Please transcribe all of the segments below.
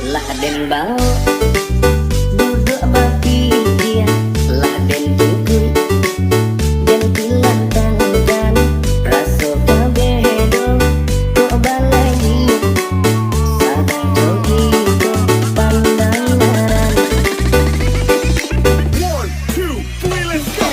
Lah den bau duduk baki dia, lah den tungkui den kilatan dan raso kabedo kok balai sadang jogi ko pandangaran. 1, 2, 3, let's go.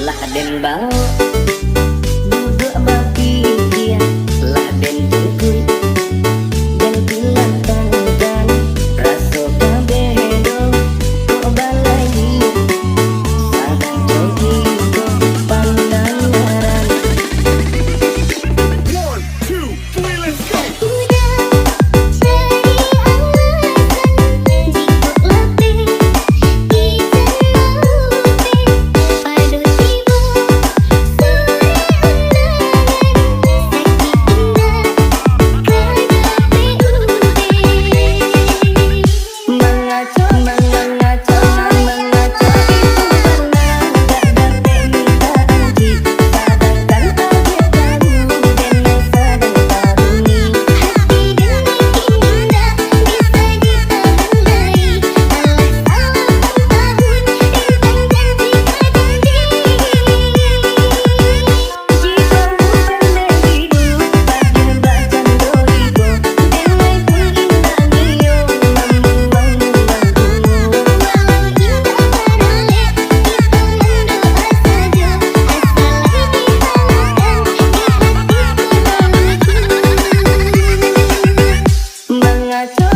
Lah den bau duduk baki dia, lah den tungkui den kilatan dan raso kabedo kok balai sadang jogi ko pandangaran. 1, 2, 3, let's go. Mengacu